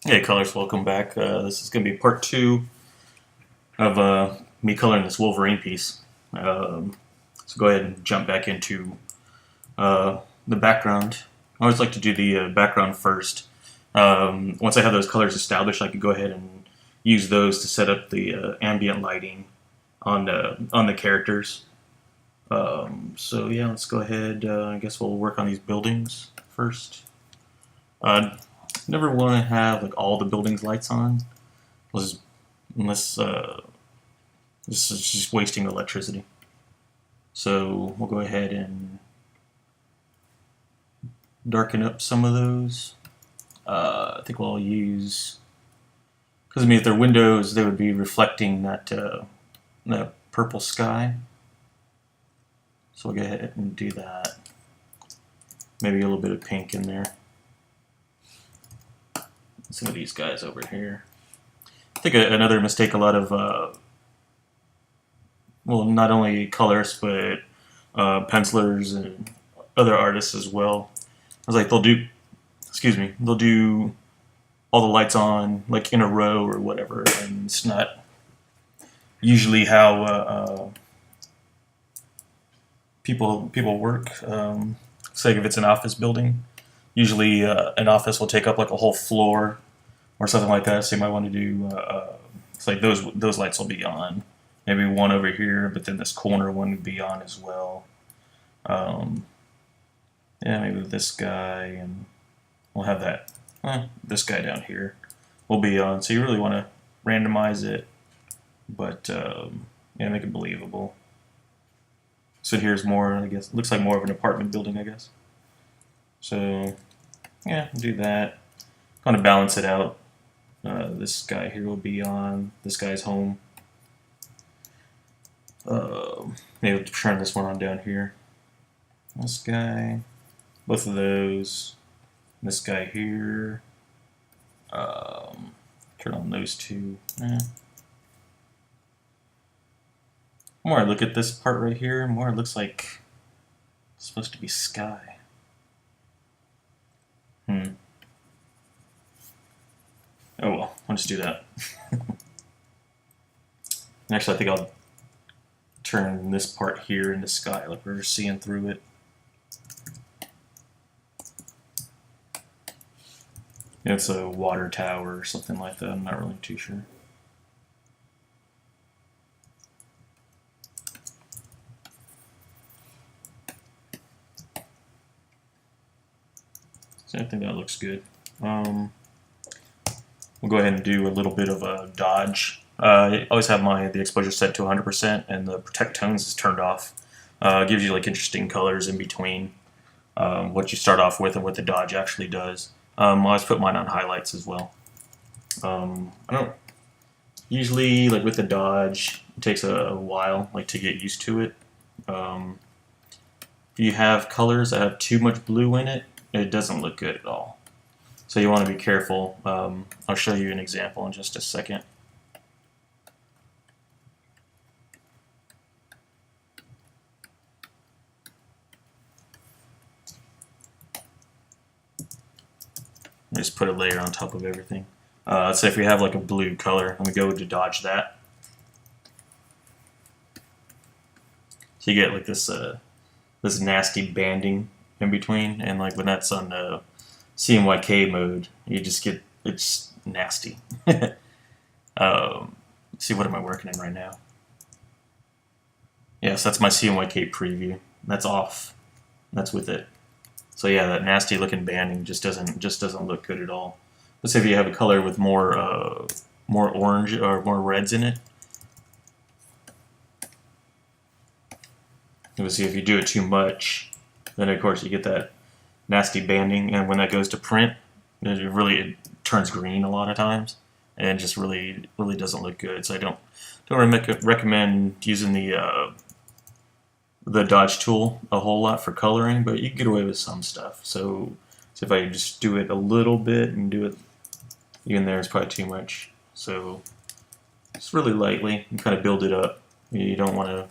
Hey, colors, welcome back. This is going to be part two of me coloring this Wolverine piece. So go ahead and jump back into the background. I always like to do the background first. Once I have those colors established, I can go ahead and use those to set up the ambient lighting on the characters. So yeah, let's go ahead. I guess we'll work on these buildings first. Uh, Never want to have like all the buildings lights on, unless this is just wasting electricity. So we'll go ahead and darken up some of those. I think we'll use, because I mean if they're windows, they would be reflecting that purple sky. So we'll go ahead and do that. Maybe a little bit of pink in there. Some of these guys over here. I think another mistake a lot of, well, not only colorists, but pencilers and other artists as well. I was like, they'll do all the lights on, like in a row or whatever, and it's not usually how people work. Say if it's an office building, usually an office will take up like a whole floor or something like that. So you might want to do it's like those lights will be on. Maybe one over here, but then this corner one would be on as well. Um, yeah, maybe this guy, and we'll have that. This guy down here will be on. So you really want to randomize it, but yeah, make it believable. So here's more. I guess looks like more of an apartment building, I guess. So yeah, do that. Kind of balance it out. This guy here will be on. This guy's home. Maybe we'll turn this one on down here. This guy. Both of those. This guy here. Turn on those two. The more I look at this part right here, the more it looks like it's supposed to be sky. Oh well, I'll just do that. Actually, I think I'll turn this part here into sky, like we're seeing through it. It's a water tower or something like that, I'm not really too sure. So I think that looks good. We'll go ahead and do a little bit of a dodge. I always have the exposure set to 100% and the protect tones is turned off. It gives you like interesting colors in between what you start off with and what the dodge actually does. I always put mine on highlights as well. I don't usually, like with the dodge, it takes a while like to get used to it. If you have colors that have too much blue in it, it doesn't look good at all. So you want to be careful. I'll show you an example in just a second. Just put a layer on top of everything. Let's say if we have like a blue color, I'm going to go to dodge that. So you get like this nasty banding in between, and like when that's on the CMYK mode, you just get, it's nasty. See, what am I working in right now? Yes, that's my CMYK preview. That's off. That's with it. So yeah, that nasty looking banding just doesn't look good at all. Let's say if you have a color with more orange or more reds in it. You'll see if you do it too much, then of course you get that nasty banding, and when that goes to print, it turns green a lot of times, and it just really doesn't look good. So I don't recommend using the dodge tool a whole lot for coloring, but you can get away with some stuff. So if I just do it a little bit and do it even there, it's probably too much. So just really lightly and kind of build it up. You don't want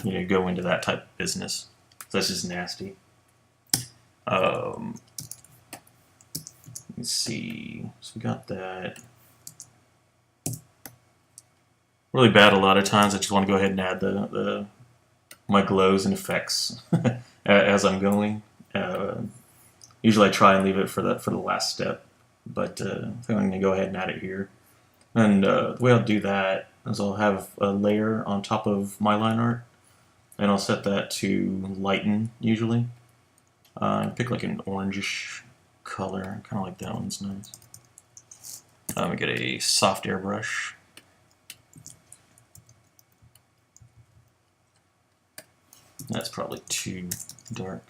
to go into that type of business. That's just nasty. Let's see. So we got that. Really bad a lot of times. I just want to go ahead and add my glows and effects as I'm going. Usually I try and leave it for the last step, but I think I'm going to go ahead and add it here. And the way I'll do that is I'll have a layer on top of my line art, and I'll set that to lighten usually. Pick like an orangish color, kind of like that one's nice. I'm going to get a soft airbrush. That's probably too dark.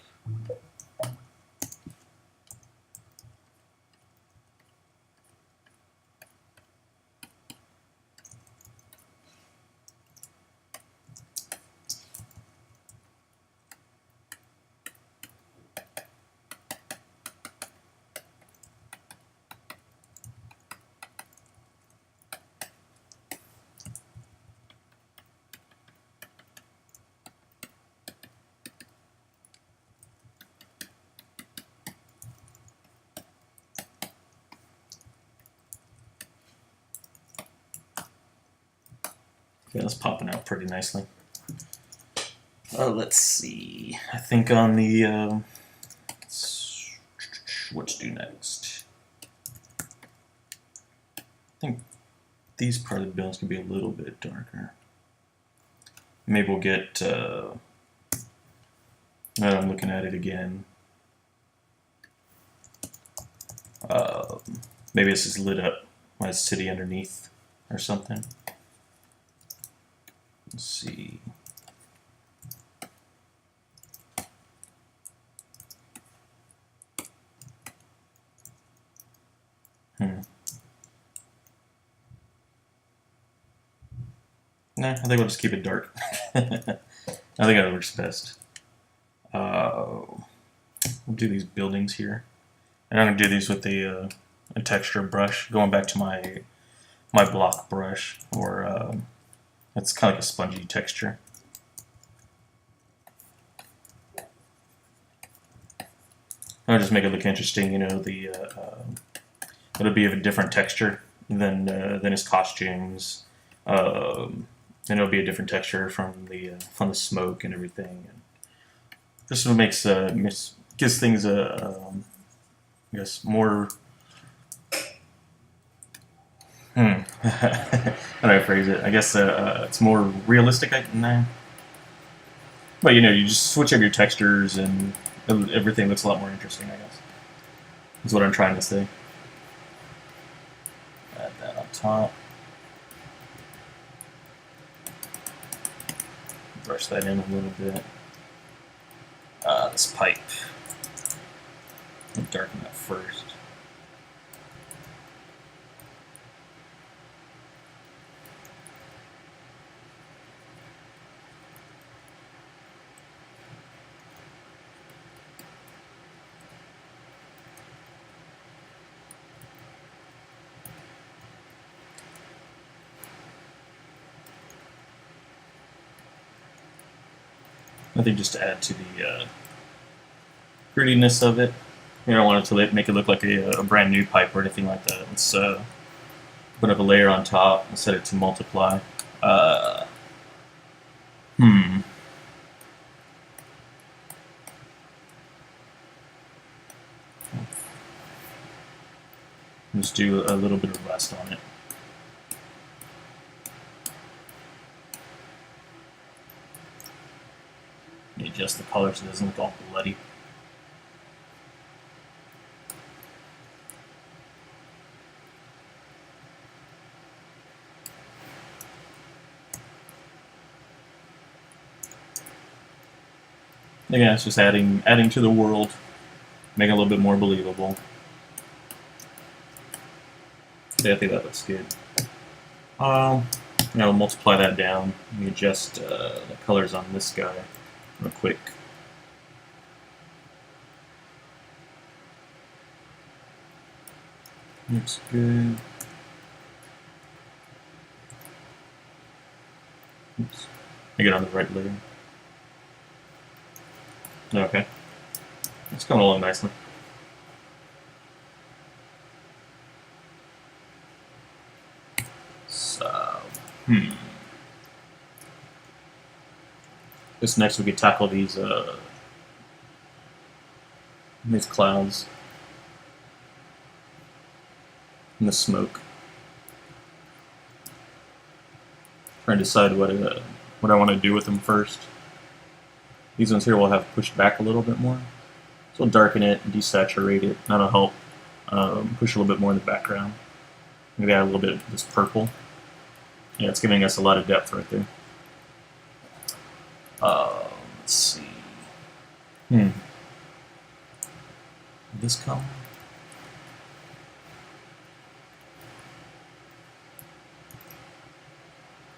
Yeah, that's popping out pretty nicely. Let's see. I think on the what to do next. I think these part of the buildings can be a little bit darker. Maybe we'll get. Now that I'm looking at it again. Maybe this is lit up by a city underneath or something. Let's see. Nah, I think we'll just keep it dark. I think that works best. We'll do these buildings here. And I'm going to do these with a texture brush, going back to my block brush, or it's kind of like a spongy texture. I'll just make it look interesting, you know. It'll be of a different texture than his costumes. And it'll be a different texture from the smoke and everything. And this one gives things I guess more. How do I phrase it? I guess it's more realistic. Nah. But you know, you just switch up your textures and everything looks a lot more interesting, I guess. That's what I'm trying to say. Add that on top. Brush that in a little bit. This pipe. I'll darken that first. I think just to add to the grittiness of it. You don't want it to make it look like a brand new pipe or anything like that. Let's put up a layer on top and set it to multiply. Just do a little bit of rust on it. Adjust the color so it doesn't look all bloody. Again, it's just adding to the world, make it a little bit more believable. Yeah, I think that looks good. Now we'll multiply that down. Let me adjust the colors on this guy real quick. Looks good. Oops. I get on the right layer. Okay. It's coming along nicely. This next we could tackle these clouds and the smoke. Trying to decide what I want to do with them first. These ones here will have pushed back a little bit more. So we'll darken it and desaturate it. That'll help push a little bit more in the background. Maybe add a little bit of this purple. Yeah, it's giving us a lot of depth right there. Let's see. This color.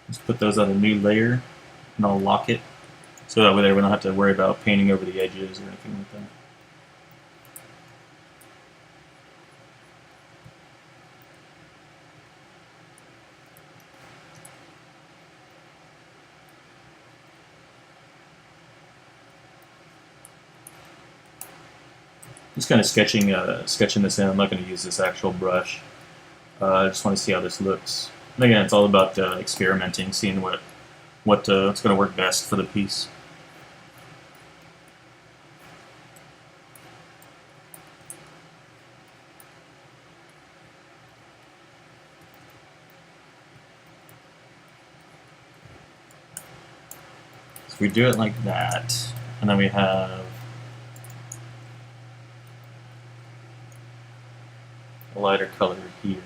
Let's put those on a new layer, and I'll lock it, so that way we don't have to worry about painting over the edges or anything like that. Just kind of sketching this in. I'm not going to use this actual brush. I just want to see how this looks. And again, it's all about experimenting, seeing what's going to work best for the piece. So we do it like that, and then we have a lighter color here.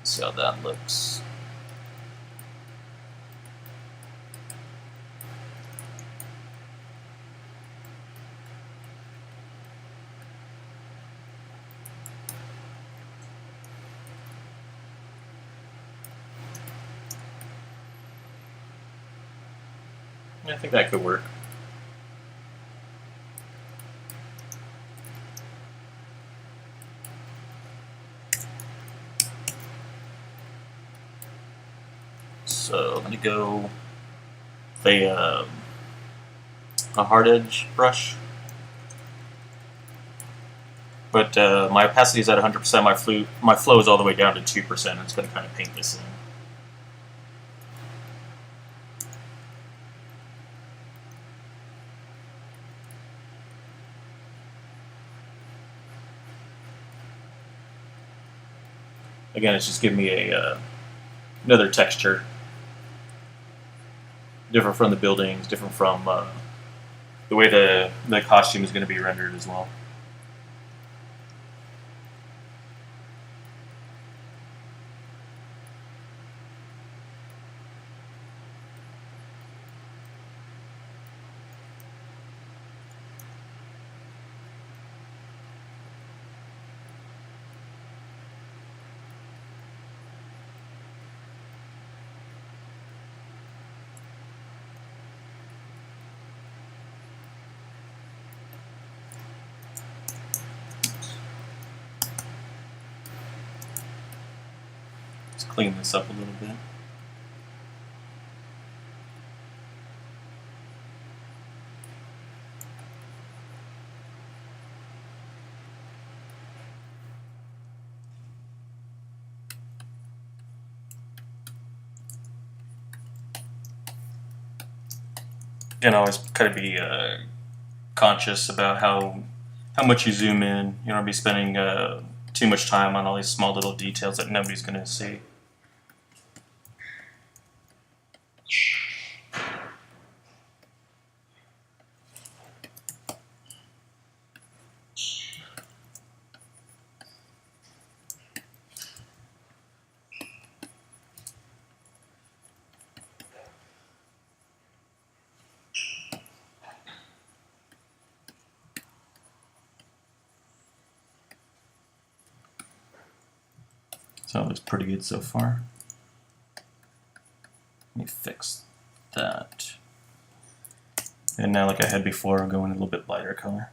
See how that looks. I think that could work. So I'm going to go with a hard edge brush. But my opacity is at 100%. My flow is all the way down to 2%. It's going to kind of paint this in. Again, it's just giving me another texture. Different from the buildings, different from the way the costume is going to be rendered as well. Let's clean this up a little bit. Again, always kind of be conscious about how much you zoom in. You don't want to be spending too much time on all these small little details that nobody's going to see. So it looks pretty good so far. Let me fix that. And now, like I had before, I'll go in a little bit lighter color.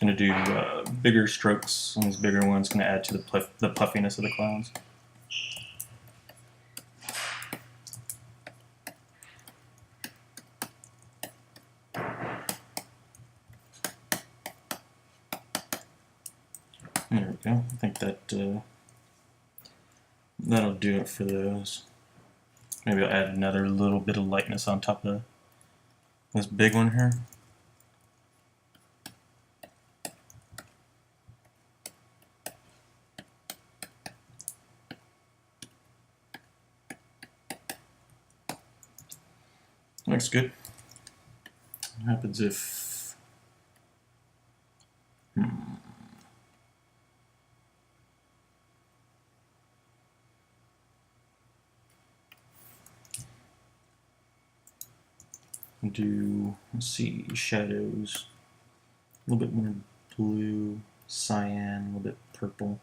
It's going to do bigger strokes, and these bigger ones going to add to the puffiness of the clouds. There we go. I think that that'll do it for those. Maybe I'll add another little bit of lightness on top of this big one here. Looks good. What happens if... Do, let's see, shadows, a little bit more blue, cyan, a little bit purple.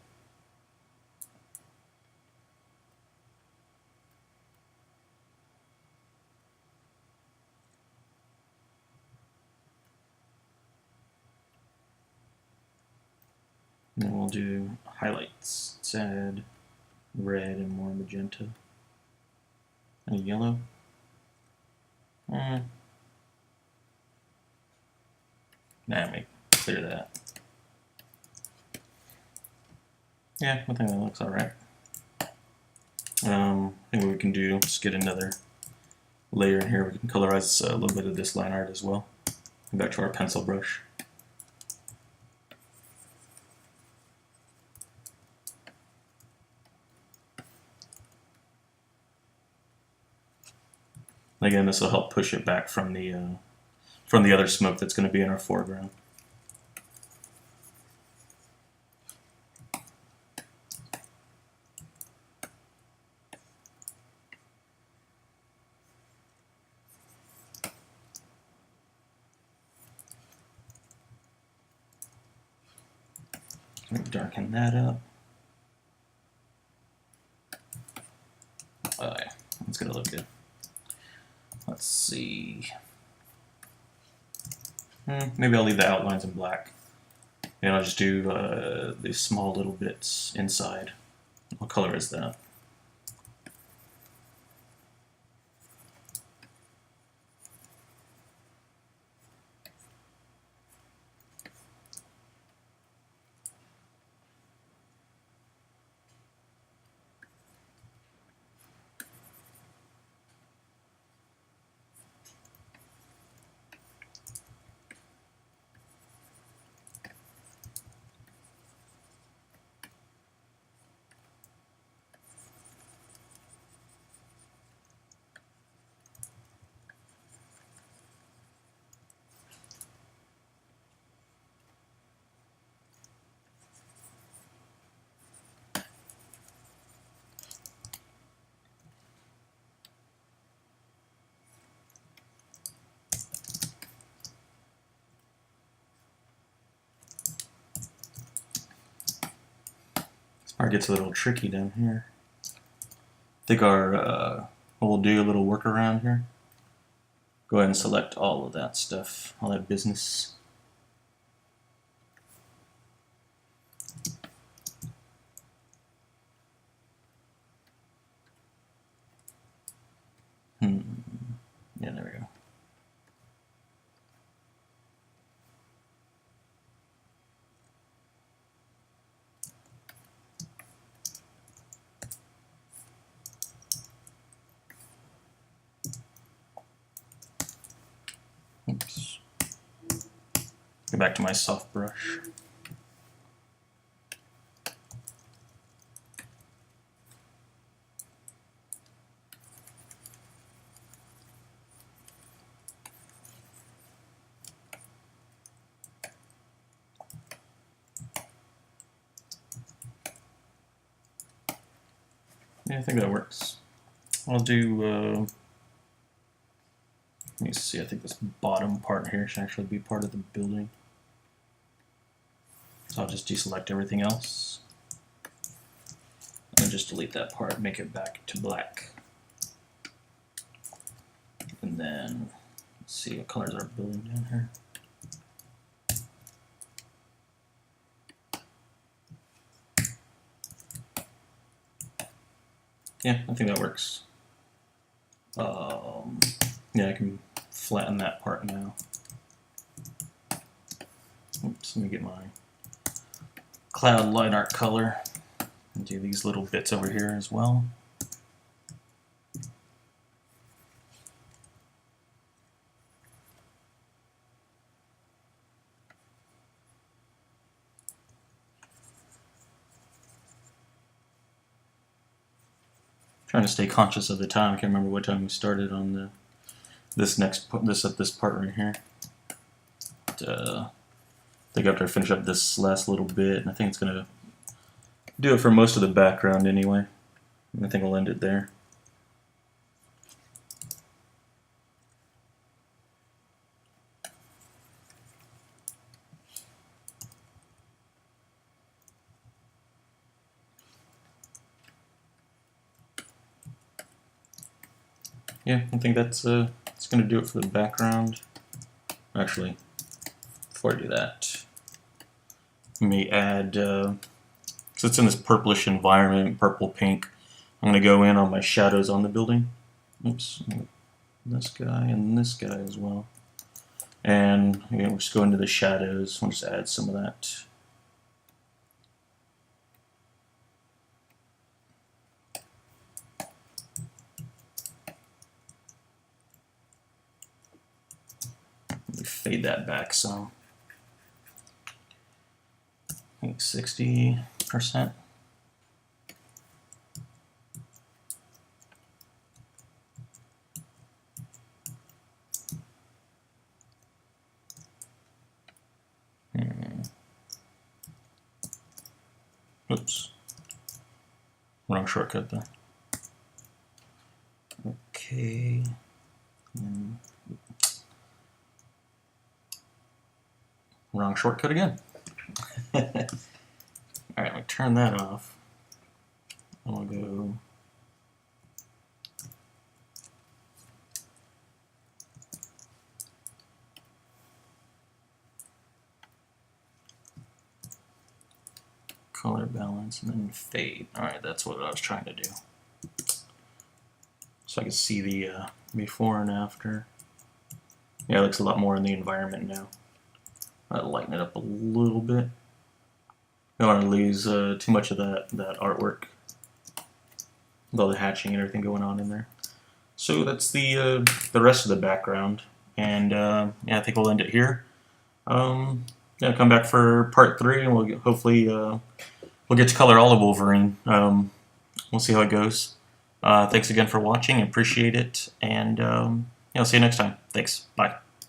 And then we'll do highlights. Let's add red and more magenta. And yellow. Nah, let me clear that. Yeah, I think that looks alright. I think what we can do, just get another layer in here. We can colorize a little bit of this line art as well. Go back to our pencil brush. Again, this will help push it back from the other smoke that's going to be in our foreground. Darken that up. Oh yeah, it's going to look good. Let's see. Maybe I'll leave the outlines in black. And I'll just do these small little bits inside. What color is that? Part gets a little tricky down here. I think we'll do a little workaround here. Go ahead and select all of that stuff, all that business. Yeah, there we go. Oops. Go back to my soft brush. Yeah, I think that works. I'll do, let me see, I think this bottom part here should actually be part of the building. So I'll just deselect everything else. And just delete that part, make it back to black. And then, let's see, what colors are building down here? Yeah, I think that works. Yeah, I can flatten that part now. Oops, let me get my cloud line art color and do these little bits over here as well. Trying to stay conscious of the time. I can't remember what time we started on this part right here. But, I think after I finish up this last little bit, and I think it's gonna do it for most of the background anyway. I think I'll end it there. Yeah, I think that's it's gonna do it for the background. Actually, before I do that, let me add, because it's in this purplish environment, purple pink, I'm going to go in on my shadows on the building. Oops, this guy and this guy as well. And again, we'll just go into the shadows, we'll just add some of that. Fade that back some. I think 60%. Oops. Wrong shortcut there. Okay. Wrong shortcut again. Alright, let me turn that off. I'll go color balance and then fade. Alright, that's what I was trying to do. So I can see the before and after. Yeah, it looks a lot more in the environment now. I'll lighten it up a little bit. Don't want to lose too much of that artwork with all the hatching and everything going on in there. So that's the rest of the background, and yeah, I think we'll end it here. Yeah, come back for part 3, and we'll hopefully we'll get to color all of Wolverine. We'll see how it goes. Thanks again for watching. Appreciate it, and yeah, I'll see you next time. Thanks. Bye.